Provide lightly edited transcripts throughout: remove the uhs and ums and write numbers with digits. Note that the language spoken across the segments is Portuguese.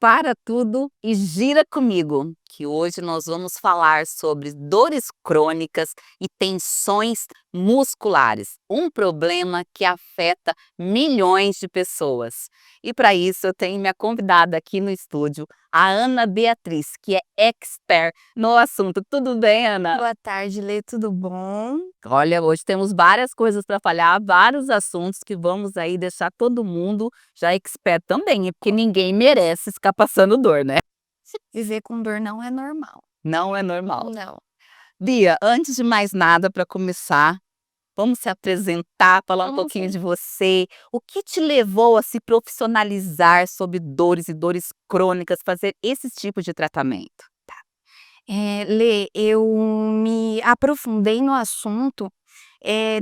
para tudo e gira comigo, que hoje nós vamos falar sobre dores crônicas e tensões musculares, um problema que afeta milhões de pessoas. E para isso eu tenho minha convidada aqui no estúdio, a Ana Beatriz, que é expert no assunto. Tudo bem, Ana? Boa tarde, Lê, tudo bom? Olha, hoje temos várias coisas para falar, vários assuntos que vamos aí deixar todo mundo já expert também, porque ninguém merece ficar passando dor, né? Viver com dor não é normal. Não é normal. Não. Bia, antes de mais nada, para começar, vamos se apresentar, falar um Vamos pouquinho sim. de você. O que te levou a se profissionalizar sobre dores e dores crônicas, fazer esse tipo de tratamento? Lê, eu me aprofundei no assunto,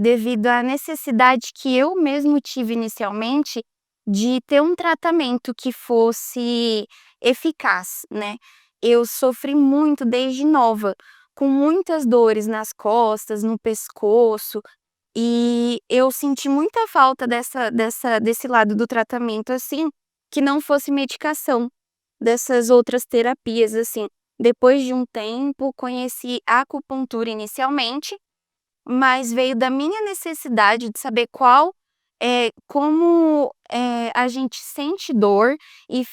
devido à necessidade que eu mesmo tive inicialmente de ter um tratamento que fosse eficaz, né. Eu sofri muito desde nova, com muitas dores nas costas, no pescoço, e eu senti muita falta desse lado do tratamento, assim, que não fosse medicação, dessas outras terapias, assim. Depois de um tempo, conheci a acupuntura inicialmente, mas veio da minha necessidade de saber como, a gente sente dor e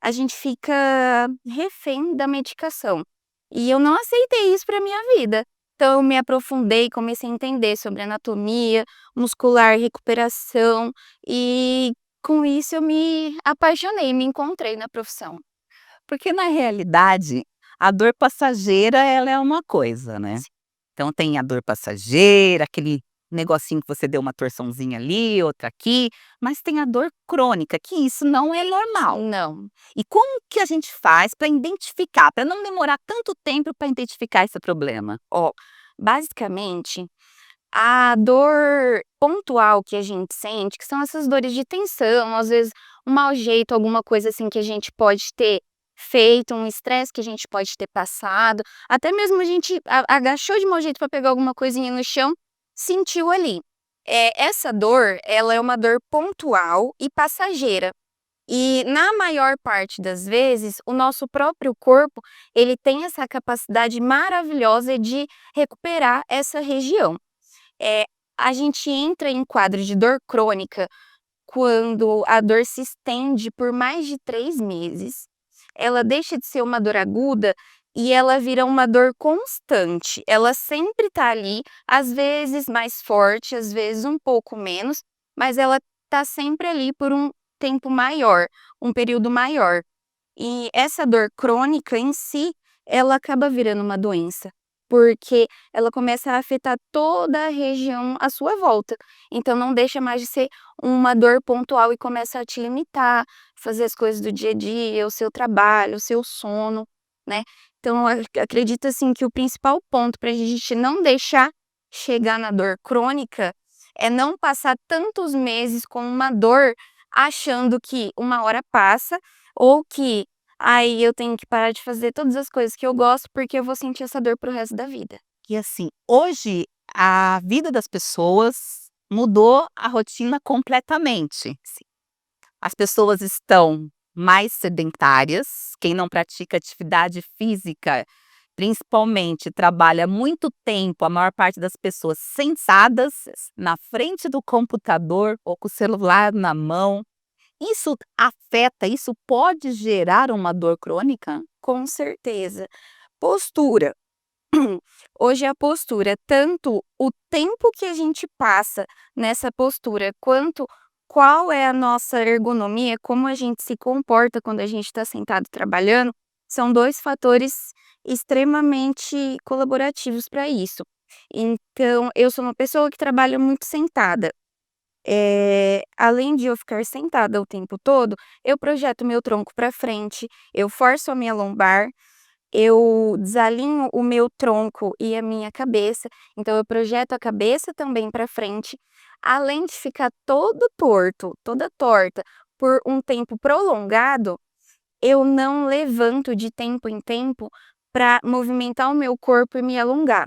a gente fica refém da medicação. E eu não aceitei isso para minha vida. Então eu me aprofundei, comecei a entender sobre anatomia muscular, recuperação, e com isso eu me apaixonei, me encontrei na profissão. Porque na realidade, a dor passageira ela é uma coisa, né? Então tem a dor passageira, aquele negocinho que você deu uma torçãozinha ali, outra aqui, mas tem a dor crônica, que isso não é normal. Não. E como que a gente faz para identificar, para não demorar tanto tempo para identificar esse problema? Ó, basicamente, a dor pontual que a gente sente, que são essas dores de tensão, às vezes um mau jeito, alguma coisa assim que a gente pode ter feito, um estresse que a gente pode ter passado, até mesmo a gente agachou de mau jeito para pegar alguma coisinha no chão, sentiu ali. Essa dor, ela é uma dor pontual e passageira. E na maior parte das vezes, o nosso próprio corpo, ele tem essa capacidade maravilhosa de recuperar essa região. Eh, a gente entra em quadro de dor crônica quando a dor se estende por mais de 3 meses, ela deixa de ser uma dor aguda e ela vira uma dor constante. Ela sempre tá ali, às vezes mais forte, às vezes um pouco menos, mas ela tá sempre ali por um tempo maior, um período maior. E essa dor crônica em si, ela acaba virando uma doença, porque ela começa a afetar toda a região à sua volta. Então não deixa mais de ser uma dor pontual e começa a te limitar, fazer as coisas do dia a dia, o seu trabalho, o seu sono, né. Então eu acredito, assim, que o principal ponto para a gente não deixar chegar na dor crônica, é não passar tantos meses com uma dor, achando que uma hora passa ou que: "Ai, eu tenho que parar de fazer todas as coisas que eu gosto, porque eu vou sentir essa dor para o resto da vida". E assim, hoje a vida das pessoas mudou a rotina completamente. Sim. As pessoas estão mais sedentárias, quem não pratica atividade física, principalmente trabalha muito tempo, a maior parte das pessoas sentadas na frente do computador ou com o celular na mão. Isso afeta, isso pode gerar uma dor crônica? Com certeza. Postura. Hoje a postura, tanto o tempo que a gente passa nessa postura, quanto qual é a nossa ergonomia, como a gente se comporta quando a gente está sentado trabalhando, são 2 fatores extremamente colaborativos para isso. Então, eu sou uma pessoa que trabalha muito sentada. Além de eu ficar sentada o tempo todo, eu projeto meu tronco para frente, eu forço a minha lombar, eu desalinho o meu tronco e a minha cabeça, então eu projeto a cabeça também para frente, além de ficar todo torto, toda torta por um tempo prolongado, eu não levanto de tempo em tempo para movimentar o meu corpo e me alongar.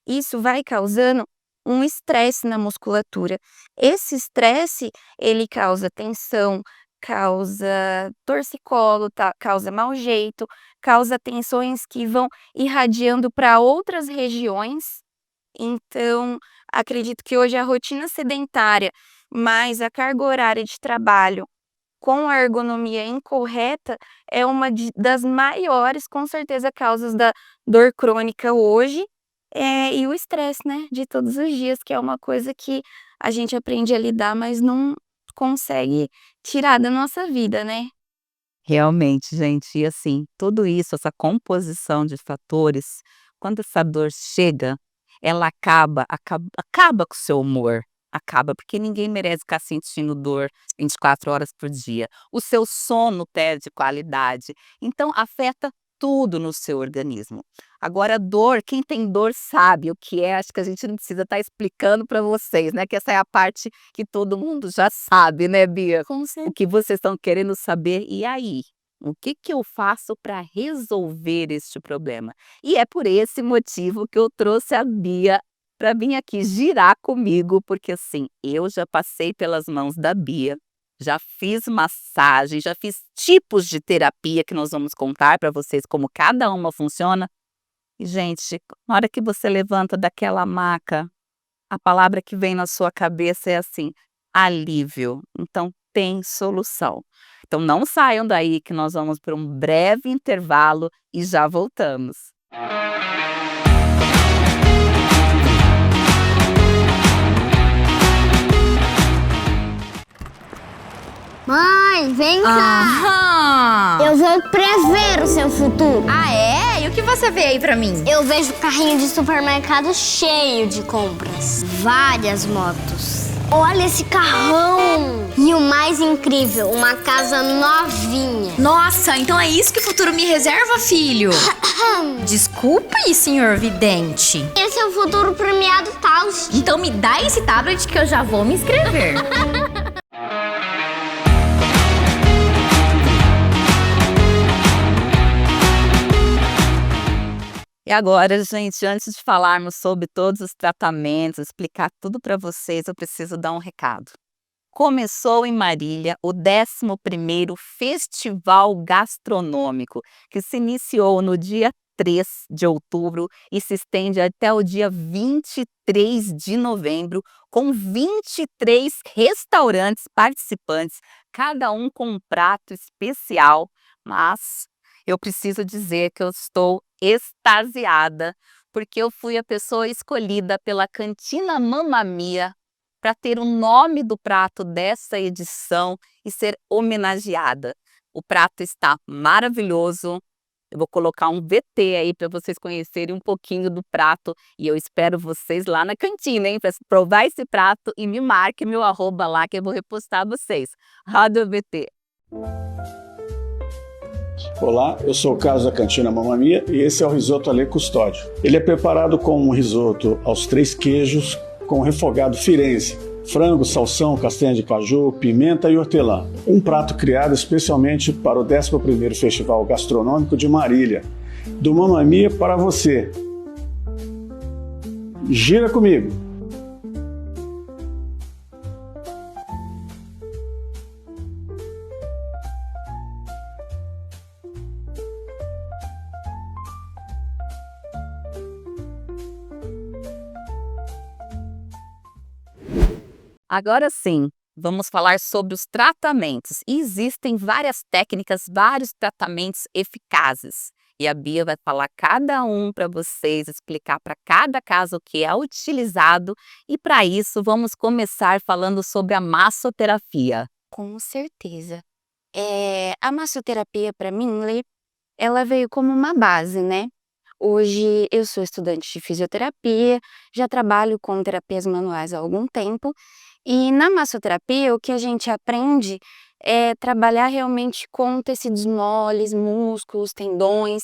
Isso vai causando um estresse na musculatura. Esse estresse, ele causa tensão, causa torcicolo, causa mau jeito, causa tensões que vão irradiando para outras regiões. Então, acredito que hoje a rotina sedentária, mais a carga horária de trabalho com a ergonomia incorreta é uma das maiores, com certeza, causas da dor crônica hoje, e o estresse, né, de todos os dias, que é uma coisa que a gente aprende a lidar, mas não consegue tirar da nossa vida, né. Realmente, gente, e assim, tudo isso, essa composição de fatores, quando essa dor chega, ela acaba com o seu humor, acaba, porque ninguém merece ficar sentindo dor 24 horas por dia. O seu sono perde qualidade, então afeta tudo no seu organismo. Agora, dor, quem tem dor sabe o que é, acho que a gente não precisa estar explicando para vocês, né, que essa é a parte que todo mundo já sabe, né, Bia? Com O que vocês estão querendo saber, e aí? O que que eu faço para resolver este problema? E é por esse motivo que eu trouxe a Bia para vir aqui girar comigo, porque assim, eu já passei pelas mãos da Bia, já fiz massagem, já fiz tipos de terapia que nós vamos contar para vocês como cada uma funciona. E gente, na hora que você levanta daquela maca, a palavra que vem na sua cabeça é assim: alívio. Então tem solução. Então não saiam daí que nós vamos para um breve intervalo e já voltamos. Mãe, vem cá. Aham. Eu vou prever o seu futuro. Ah, é? E o que você vê aí pra mim? Eu vejo carrinho de supermercado cheio de compras. Várias motos. Olha esse carrão. E o mais incrível, uma casa novinha. Nossa, então é isso que o futuro me reserva, filho? Desculpa aí, senhor vidente. Esse é o futuro premiado Taust. Então me dá esse tablet que eu já vou me inscrever. E agora, gente, antes de falarmos sobre todos os tratamentos, explicar tudo para vocês, eu preciso dar um recado. Começou em Marília o 11º Festival Gastronômico, que se iniciou no dia 3 de outubro e se estende até o dia 23 de novembro, com 23 restaurantes participantes, cada um com um prato especial, mas eu preciso dizer que eu estou extasiada, porque eu fui a pessoa escolhida pela Cantina Mamma Mia para ter o nome do prato dessa edição e ser homenageada. O prato está maravilhoso. Eu vou colocar um VT aí para vocês conhecerem um pouquinho do prato e eu espero vocês lá na cantina, hein, para provar esse prato e me marque meu arroba lá que eu vou repostar vocês. Rádio VT. Olá, eu sou o Carlos da Cantina Mamma Mia e esse é o risoto Ale Custódio. Ele é preparado com um risoto aos 3 queijos com refogado Firenze, frango, salsão, castanha de caju, pimenta e hortelã. Um prato criado especialmente para o 11º Festival Gastronômico de Marília. Do Mamma Mia para você. Gira comigo! Agora sim, vamos falar sobre os tratamentos. E existem várias técnicas, vários tratamentos eficazes. E a Bia vai falar cada um para vocês, explicar para cada caso o que é utilizado. E para isso, vamos começar falando sobre a massoterapia. Com certeza. A massoterapia, para mim, ela veio como uma base, né? Hoje eu sou estudante de fisioterapia, já trabalho com terapias manuais há algum tempo, e na massoterapia o que a gente aprende é trabalhar realmente com tecidos moles, músculos, tendões,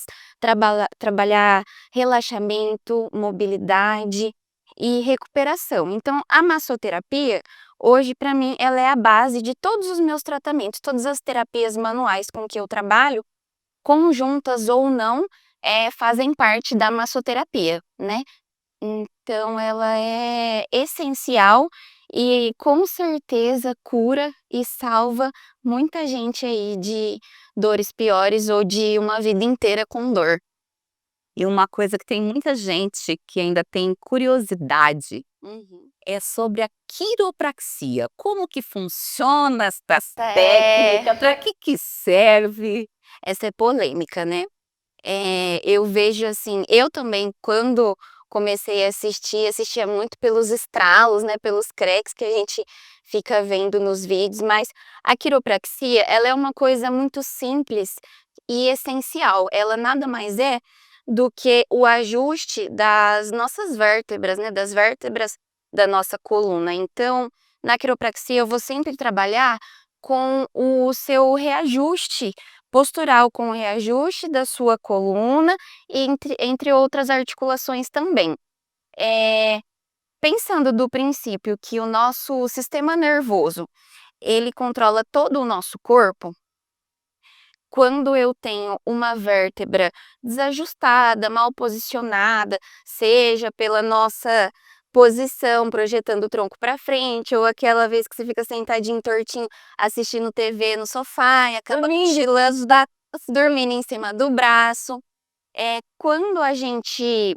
trabalhar relaxamento, mobilidade e recuperação. Então, a massoterapia, hoje, para mim, ela é a base de todos os meus tratamentos, todas as terapias manuais com que eu trabalho, conjuntas ou não, fazem parte da massoterapia, né? Então ela é essencial e com certeza cura e salva muita gente aí de dores piores ou de uma vida inteira com dor. E uma coisa que tem muita gente que ainda tem curiosidade é sobre a quiropraxia. Como que funciona essa técnica? Para que serve? Essa é polêmica, né? Eu vejo assim, eu também, quando comecei a assistir, assistia muito pelos estralos, né, pelos cracks que a gente fica vendo nos vídeos, mas a quiropraxia, ela é uma coisa muito simples e essencial. Ela nada mais é do que o ajuste das nossas vértebras, né, das vértebras da nossa coluna. Então, na quiropraxia, eu vou sempre trabalhar com o seu reajuste postural, com o reajuste da sua coluna, entre outras articulações também. Pensando do princípio que o nosso sistema nervoso, ele controla todo o nosso corpo, quando eu tenho uma vértebra desajustada, mal posicionada, seja pela nossa posição, projetando o tronco para frente, ou aquela vez que você fica sentadinho tortinho assistindo TV no sofá e acaba cochilando, dormindo em cima do braço. Quando a gente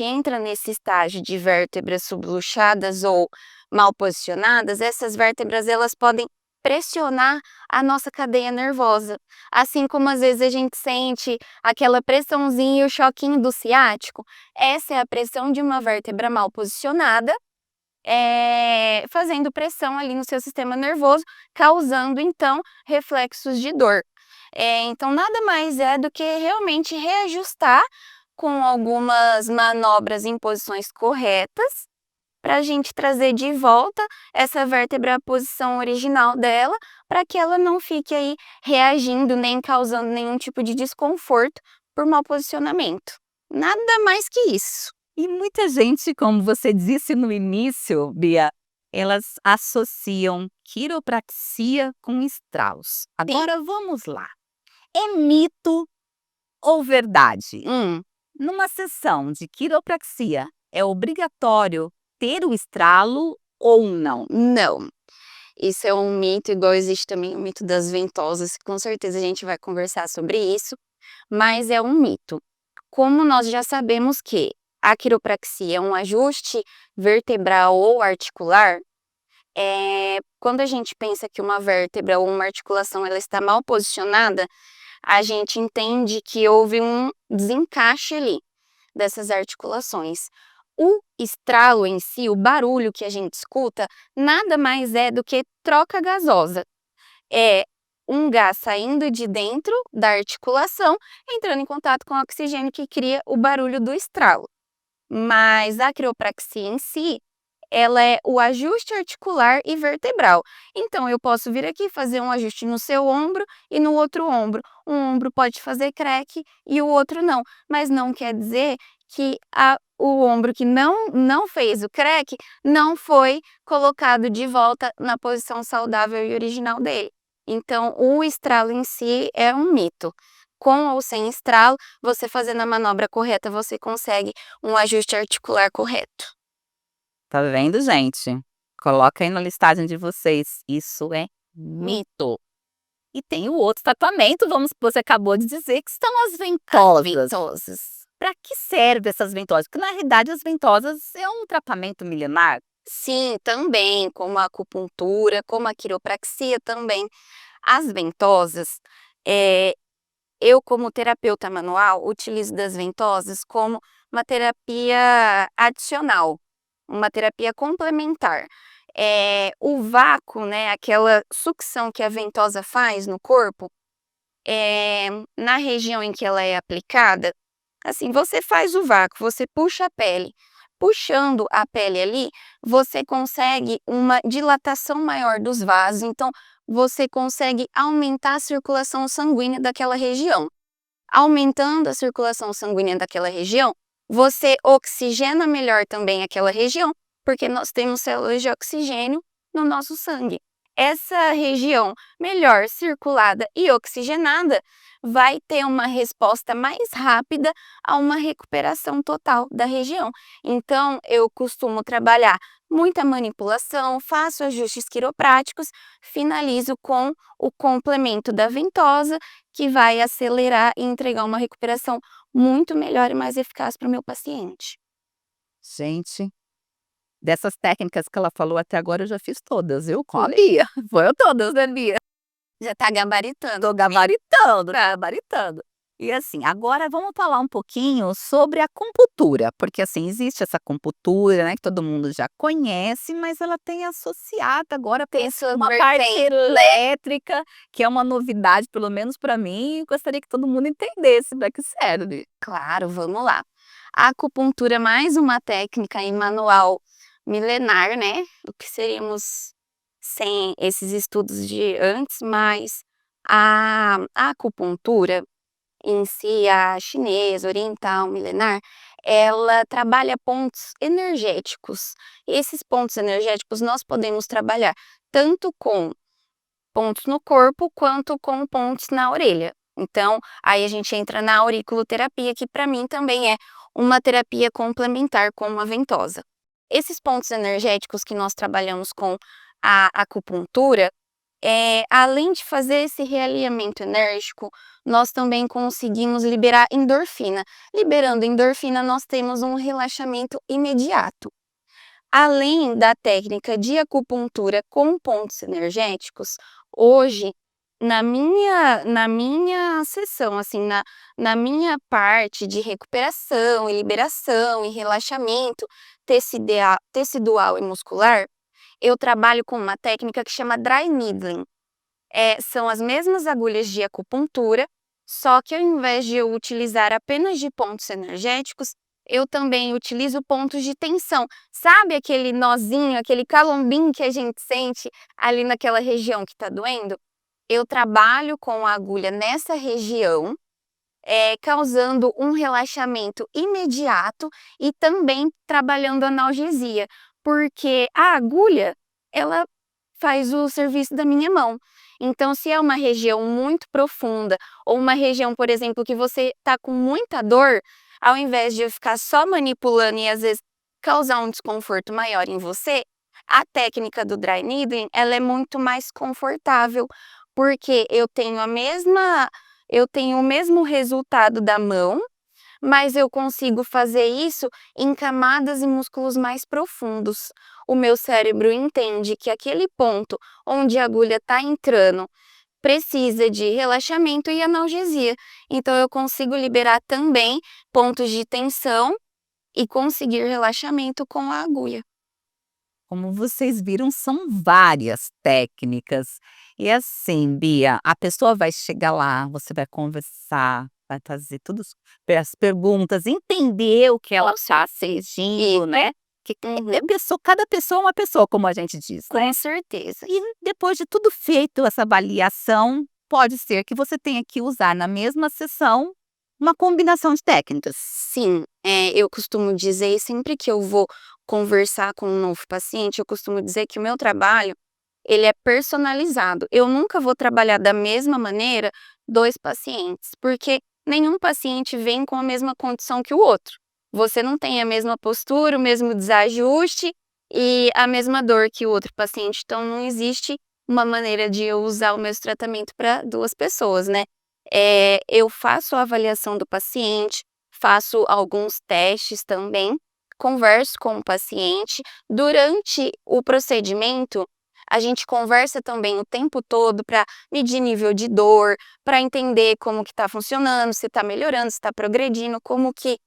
entra nesse estágio de vértebras subluxadas ou mal posicionadas, essas vértebras elas podem pressionar a nossa cadeia nervosa. Assim como às vezes a gente sente aquela pressãozinha e o choquinho do ciático, essa é a pressão de uma vértebra mal posicionada, fazendo pressão ali no seu sistema nervoso, causando então reflexos de dor. Então nada mais é do que realmente reajustar com algumas manobras em posições corretas, para a gente trazer de volta essa vértebra à posição original dela, para que ela não fique aí reagindo, nem causando nenhum tipo de desconforto por mau posicionamento. Nada mais que isso. E muita gente, como você disse no início, Bia, elas associam quiropraxia com estralos. Agora vamos lá. É mito ou verdade? Numa sessão de quiropraxia, é obrigatório ter o estralo ou não? Não. Isso é um mito, igual existe também o mito das ventosas, com certeza a gente vai conversar sobre isso, mas é um mito. Como nós já sabemos que a quiropraxia é um ajuste vertebral ou articular, quando a gente pensa que uma vértebra ou uma articulação ela está mal posicionada, a gente entende que houve um desencaixe ali dessas articulações. O estralo em si, o barulho que a gente escuta, nada mais é do que troca gasosa. É um gás saindo de dentro da articulação, entrando em contato com o oxigênio que cria o barulho do estralo. Mas a quiropraxia em si, ela é o ajuste articular e vertebral. Então, eu posso vir aqui fazer um ajuste no seu ombro e no outro ombro. Um ombro pode fazer crack e o outro não. Mas não quer dizer que o ombro que não fez o crack não foi colocado de volta na posição saudável e original dele. Então, o estralo em si é um mito. Com ou sem estralo, você fazendo a manobra correta, você consegue um ajuste articular correto. Tá vendo, gente? Coloca aí na listagem de vocês. Isso é mito. E tem o outro tratamento, você acabou de dizer, que são as ventosas. Para que servem essas ventosas? Porque, na realidade, as ventosas é um tratamento milenar. Sim, também, como a acupuntura, como a quiropraxia também. As ventosas, eu como terapeuta manual, utilizo das ventosas como uma terapia adicional, uma terapia complementar. O vácuo, né, aquela sucção que a ventosa faz no corpo, na região em que ela é aplicada, assim, você faz o vácuo, você puxa a pele. Puxando a pele ali, você consegue uma dilatação maior dos vasos, então você consegue aumentar a circulação sanguínea daquela região. Aumentando a circulação sanguínea daquela região, você oxigena melhor também aquela região, porque nós temos células de oxigênio no nosso sangue. essa região melhor circulada e oxigenada vai ter uma resposta mais rápida a uma recuperação total da região. Então, eu costumo trabalhar muita manipulação, faço ajustes quiropráticos, finalizo com o complemento da ventosa, que vai acelerar e entregar uma recuperação muito melhor e mais eficaz para o meu paciente. Gente, dessas técnicas que ela falou até agora, eu já fiz todas, viu? Com a Bia. Foram todas, né, Bia? Já tá gabaritando. Tô gabaritando. E assim, agora vamos falar um pouquinho sobre a acupuntura, porque assim, existe essa acupuntura, né, que todo mundo já conhece, mas ela tem associada agora Tem suas uma parte vertentes, né? elétrica, que é uma novidade, pelo menos para mim, e gostaria que todo mundo entendesse para que serve. Claro, vamos lá. A acupuntura é mais uma técnica em manual milenar, né? O que seríamos sem esses estudos de antes, mas a acupuntura em si, a chinesa, oriental, milenar, ela trabalha pontos energéticos. Esses pontos energéticos nós podemos trabalhar tanto com pontos no corpo quanto com pontos na orelha. Então, aí a gente entra na auriculoterapia, que para mim também é uma terapia complementar com uma ventosa. Esses pontos energéticos que nós trabalhamos com a acupuntura, além de fazer esse realinhamento enérgico, nós também conseguimos liberar endorfina. Liberando endorfina, nós temos um relaxamento imediato. Além da técnica de acupuntura com pontos energéticos, hoje, na minha sessão, assim, na minha parte de recuperação e liberação e relaxamento tecidual e muscular, eu trabalho com uma técnica que chama dry needling. São as mesmas agulhas de acupuntura, só que ao invés de eu utilizar apenas de pontos energéticos, eu também utilizo pontos de tensão. Sabe aquele nozinho, aquele calombinho que a gente sente ali naquela região que está doendo? Eu trabalho com a agulha nessa região, causando um relaxamento imediato e também trabalhando analgesia, porque a agulha, ela faz o serviço da minha mão. Então, se é uma região muito profunda ou uma região, por exemplo, que você está com muita dor, ao invés de eu ficar só manipulando e às vezes causar um desconforto maior em você, a técnica do dry needling, ela é muito mais confortável, porque eu tenho o mesmo resultado da mão, mas eu consigo fazer isso em camadas e músculos mais profundos. O meu cérebro entende que aquele ponto onde a agulha está entrando precisa de relaxamento e analgesia. Então, eu consigo liberar também pontos de tensão e conseguir relaxamento com a agulha. Como vocês viram, são várias técnicas. E assim, Bia, a pessoa vai chegar lá, você vai conversar, vai fazer todas as perguntas, entender o que ela está sentindo, né? Que cada pessoa é uma pessoa, como a gente diz. Com certeza. E depois de tudo feito, essa avaliação, pode ser que você tenha que usar na mesma sessão uma combinação de técnicas. Sim, eu costumo dizer, sempre que eu vou conversar com um novo paciente, eu costumo dizer que o meu trabalho, ele é personalizado. Eu nunca vou trabalhar da mesma maneira 2 pacientes, porque nenhum paciente vem com a mesma condição que o outro. Você não tem a mesma postura, o mesmo desajuste e a mesma dor que o outro paciente. Então, não existe uma maneira de eu usar o mesmo tratamento para 2 pessoas, né? Eu faço a avaliação do paciente, faço alguns testes também, converso com o paciente. Durante o procedimento, a gente conversa também o tempo todo para medir nível de dor, para entender como que está funcionando, se está melhorando, se está progredindo, como que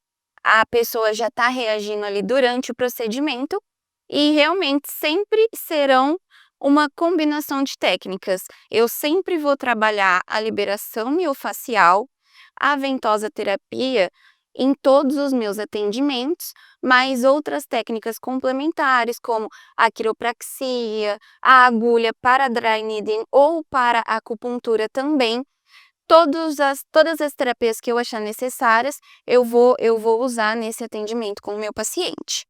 a pessoa já está reagindo ali durante o procedimento, e realmente sempre serão uma combinação de técnicas. Eu sempre vou trabalhar a liberação miofascial, a ventosa terapia em todos os meus atendimentos, mas outras técnicas complementares, como a quiropraxia, a agulha para dry needling ou para a acupuntura também. Todas as terapias que eu achar necessárias, eu vou usar nesse atendimento com o meu paciente.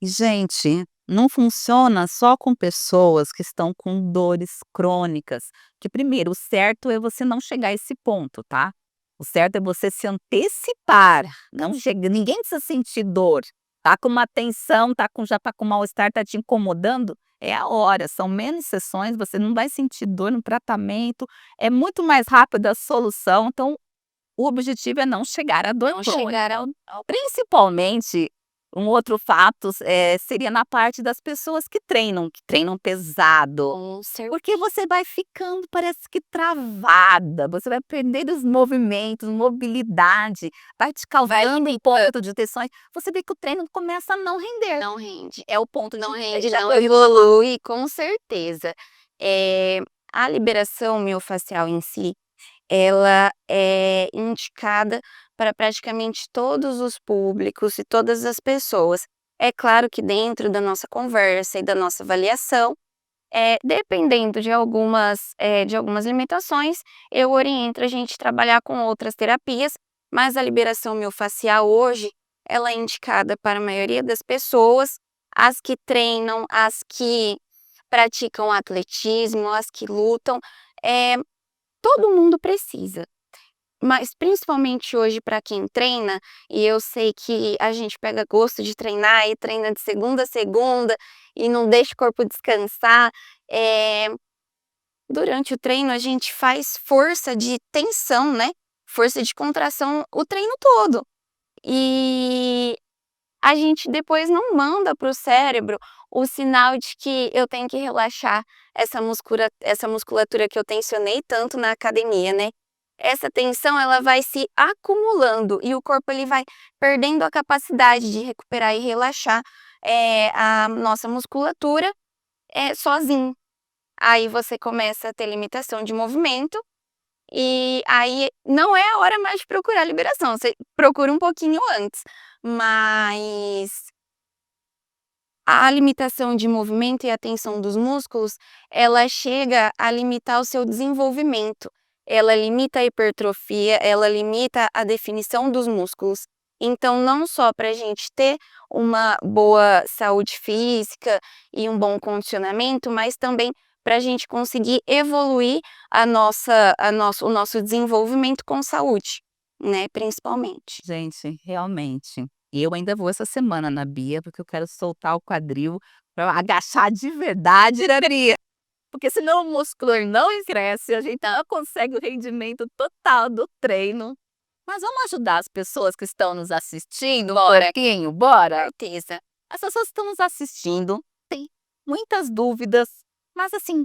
E, gente, não funciona só com pessoas que estão com dores crônicas, que primeiro, o certo é você não chegar a esse ponto, tá? O certo é você se antecipar, não chega, ninguém precisa sentir dor. Tá com uma tensão, já tá com mal-estar, tá te incomodando, é a hora, são menos sessões, você não vai sentir dor no tratamento, é muito mais rápida a solução, então o objetivo é não chegar à dor Não crônica. chegar ao Principalmente, um outro fato, seria na parte das pessoas que treinam pesado. com certeza. Porque você vai ficando, parece que travada, você vai perdendo os movimentos, mobilidade, vai te causando um ponto de tensões, você vê que o treino começa a não render. Não rende. É o ponto Não de rende, já não foi- evolui, com certeza. A liberação miofascial em si, ela é indicada para praticamente todos os públicos e todas as pessoas. É claro que dentro da nossa conversa e da nossa avaliação, dependendo de algumas limitações, eu oriento a gente trabalhar com outras terapias, mas a liberação miofascial hoje, ela é indicada para a maioria das pessoas, as que treinam, as que praticam atletismo, as que lutam, todo mundo precisa. Mas principalmente hoje para quem treina, e eu sei que a gente pega gosto de treinar e treina de segunda a segunda e não deixa o corpo descansar, durante o treino a gente faz força de tensão, né, força de contração o treino todo. E a gente depois não manda para o cérebro o sinal de que eu tenho que relaxar essa musculatura que eu tensionei tanto na academia, né. Essa tensão ela vai se acumulando e o corpo ele vai perdendo a capacidade de recuperar e relaxar, a nossa musculatura, sozinho. Aí você começa a ter limitação de movimento, e aí não é a hora mais de procurar liberação, você procura um pouquinho antes, mas a limitação de movimento e a tensão dos músculos, ela chega a limitar o seu desenvolvimento. Ela limita a hipertrofia, ela limita a definição dos músculos. Então, não só para a gente ter uma boa saúde física e um bom condicionamento, mas também para a gente conseguir evoluir o nosso desenvolvimento com saúde, né, principalmente. Gente, realmente. Eu ainda vou essa semana na Bia, porque eu quero soltar o quadril para agachar de verdade, né, Bia? Porque senão o músculo ele não cresce, a gente não consegue o rendimento total do treino. Mas vamos ajudar as pessoas que estão nos assistindo um pouquinho, bora? Certeza. As pessoas que estão nos assistindo têm muitas dúvidas, mas assim,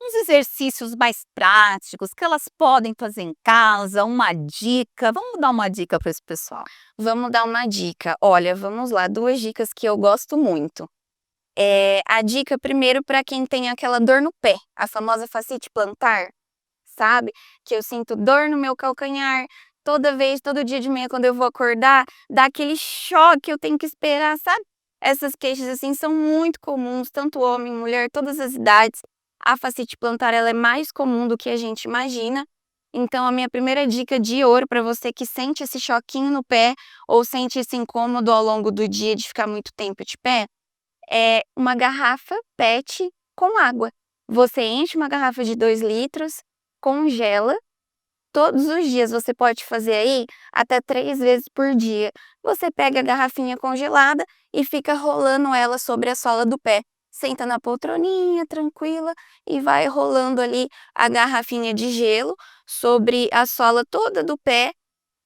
uns exercícios mais práticos que elas podem fazer em casa, uma dica. Vamos dar uma dica para esse pessoal. Vamos dar uma dica. Olha, vamos lá, 2 dicas que eu gosto muito. A dica primeiro para quem tem aquela dor no pé, a famosa fascite plantar, sabe? Que eu sinto dor no meu calcanhar, todo dia de manhã quando eu vou acordar, dá aquele choque, eu tenho que esperar, sabe? Essas queixas assim são muito comuns, tanto homem, mulher, todas as idades. A fascite plantar ela é mais comum do que a gente imagina. Então a minha primeira dica de ouro para você que sente esse choquinho no pé ou sente esse incômodo ao longo do dia de ficar muito tempo de pé, é uma garrafa PET com água. Você enche uma garrafa de 2 litros, congela, todos os dias você pode fazer aí até 3 vezes por dia. Você pega a garrafinha congelada e fica rolando ela sobre a sola do pé. Senta na poltroninha, tranquila, e vai rolando ali a garrafinha de gelo sobre a sola toda do pé,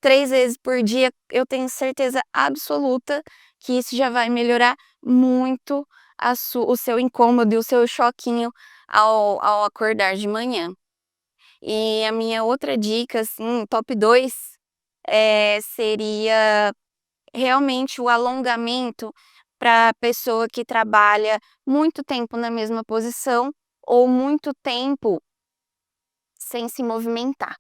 3 vezes por dia. Eu tenho certeza absoluta que isso já vai melhorar muito o seu incômodo e o seu choquinho ao acordar de manhã. E a minha outra dica, assim, top 2, seria realmente o alongamento para pessoa que trabalha muito tempo na mesma posição ou muito tempo sem se movimentar.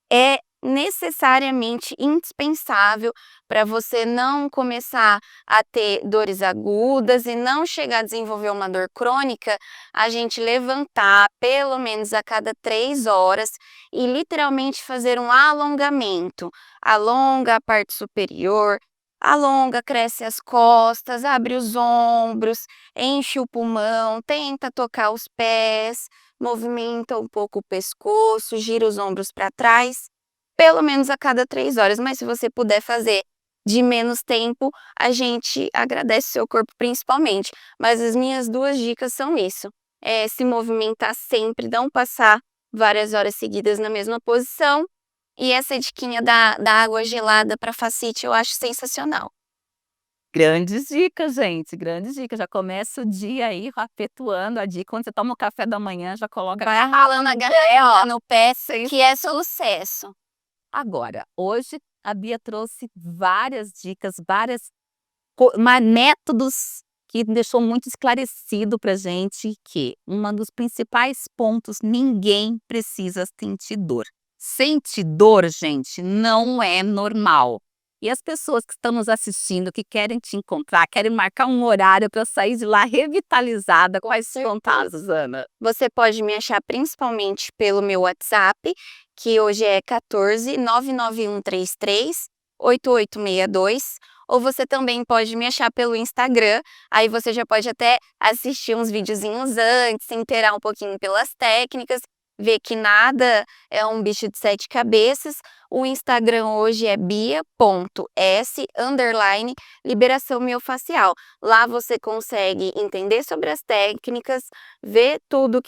É necessariamente indispensável para você não começar a ter dores agudas e não chegar a desenvolver uma dor crônica, a gente levantar pelo menos a cada 3 horas e literalmente fazer um alongamento. Alonga a parte superior, alonga, cresce as costas, abre os ombros, enche o pulmão, tenta tocar os pés, movimenta um pouco o pescoço, gira os ombros para trás, pelo menos a cada 3 horas. Mas se você puder fazer de menos tempo, a gente agradece o seu corpo principalmente. Mas as minhas 2 dicas são isso. Se movimentar sempre, não passar várias horas seguidas na mesma posição. E essa diquinha da água gelada para fascite eu acho sensacional. Grandes dicas, gente, grandes dicas. Já começa o dia aí afetuando a dica. Quando você toma o café da manhã, já coloca. Vai ralando a galera no pé, que é sucesso. Agora, hoje a Bia trouxe várias dicas, métodos que deixou muito esclarecido pra gente que um dos principais pontos, ninguém precisa sentir dor. Sentir dor, gente, não é normal. E as pessoas que estão nos assistindo, que querem te encontrar, querem marcar um horário para sair de lá revitalizada, quais são contatos, Ana? Você pode me achar principalmente pelo meu WhatsApp, que hoje é 14 99133 8862, ou você também pode me achar pelo Instagram, aí você já pode até assistir uns videozinhos antes, se inteirar um pouquinho pelas técnicas, ver que nada é um bicho de 7 cabeças. O Instagram hoje é bia.s_liberação miofascial. Lá você consegue entender sobre as técnicas, ver todos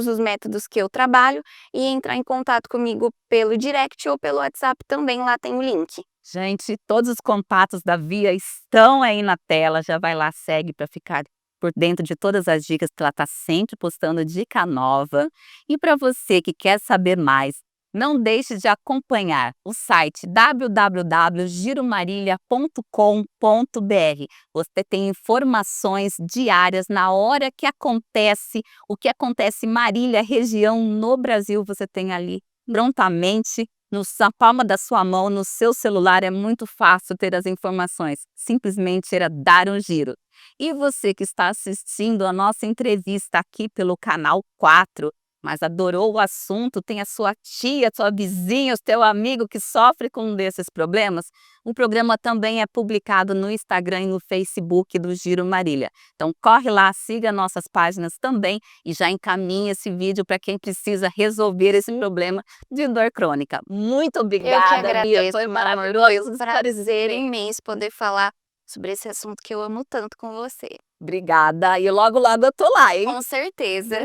os métodos que eu trabalho e entrar em contato comigo pelo direct ou pelo WhatsApp também, lá tem o link. Gente, todos os contatos da Bia estão aí na tela, já vai lá, segue para ficar por dentro de todas as dicas, que ela está sempre postando dica nova. E para você que quer saber mais, não deixe de acompanhar o site www.giromarília.com.br. Você tem informações diárias na hora que acontece, o que acontece em Marília, região, no Brasil, você tem ali prontamente na palma da sua mão, no seu celular. É muito fácil ter as informações, simplesmente era dar um giro. E você que está assistindo a nossa entrevista aqui pelo canal 4, mas adorou o assunto, tem a sua tia, sua vizinha, o seu amigo que sofre com um desses problemas, o programa também é publicado no Instagram e no Facebook do Giro Marília. Então corre lá, siga nossas páginas também e já encaminha esse vídeo para quem precisa resolver esse problema de dor crônica. Muito obrigada, Eu que agradeço, Bia, foi maravilhoso. Prazer imenso poder falar sobre esse assunto que eu amo tanto com você. Obrigada, e logo eu tô lá, hein? Com certeza.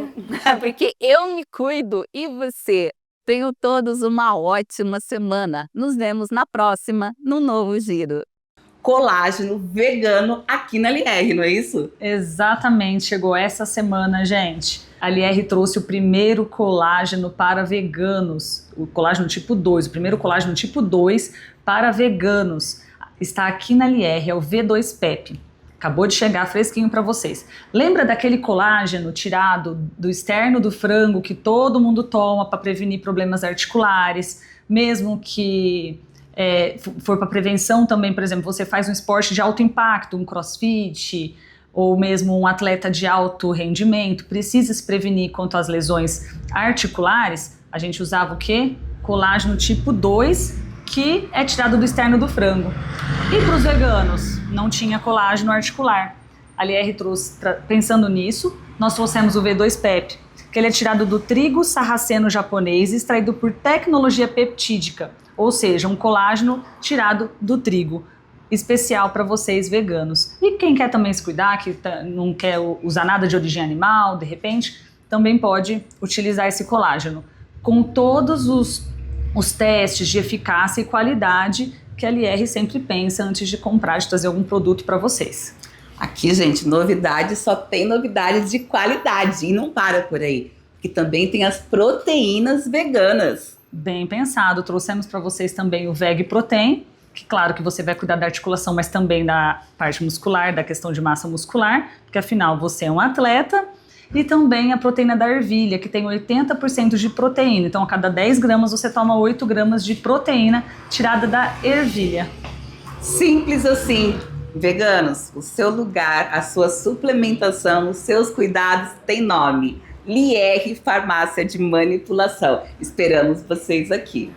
Porque eu me cuido e você. Tenham todos uma ótima semana. Nos vemos na próxima, no novo Giro. Colágeno vegano aqui na LR, não é isso? Exatamente, chegou essa semana, gente. A LR trouxe o primeiro colágeno para veganos, o colágeno tipo 2, o primeiro colágeno tipo 2 para veganos. Está aqui na LR, é o V2PEP. Acabou de chegar fresquinho para vocês. Lembra daquele colágeno tirado do externo do frango que todo mundo toma para prevenir problemas articulares, mesmo que for para prevenção também, por exemplo, você faz um esporte de alto impacto, um crossfit, ou mesmo um atleta de alto rendimento, precisa se prevenir quanto às lesões articulares, a gente usava o quê? Colágeno tipo 2, que é tirado do externo do frango. E para os veganos, não tinha colágeno articular. A LR trouxe, pensando nisso, nós trouxemos o V2PEP, que ele é tirado do trigo sarraceno japonês, extraído por tecnologia peptídica, ou seja, um colágeno tirado do trigo, especial para vocês veganos. E quem quer também se cuidar, que não quer usar nada de origem animal, de repente, também pode utilizar esse colágeno, com todos os testes de eficácia e qualidade que a LR sempre pensa antes de comprar, de trazer algum produto para vocês. Aqui, gente, novidade, só tem novidades de qualidade e não para por aí, que também tem as proteínas veganas. Bem pensado, trouxemos para vocês também o Veg Protein, que claro que você vai cuidar da articulação, mas também da parte muscular, da questão de massa muscular, porque afinal você é um atleta. E também a proteína da ervilha, que tem 80% de proteína. Então, a cada 10 gramas, você toma 8 gramas de proteína tirada da ervilha. Simples assim. Veganos, o seu lugar, a sua suplementação, os seus cuidados tem nome. LR Farmácia de Manipulação. Esperamos vocês aqui.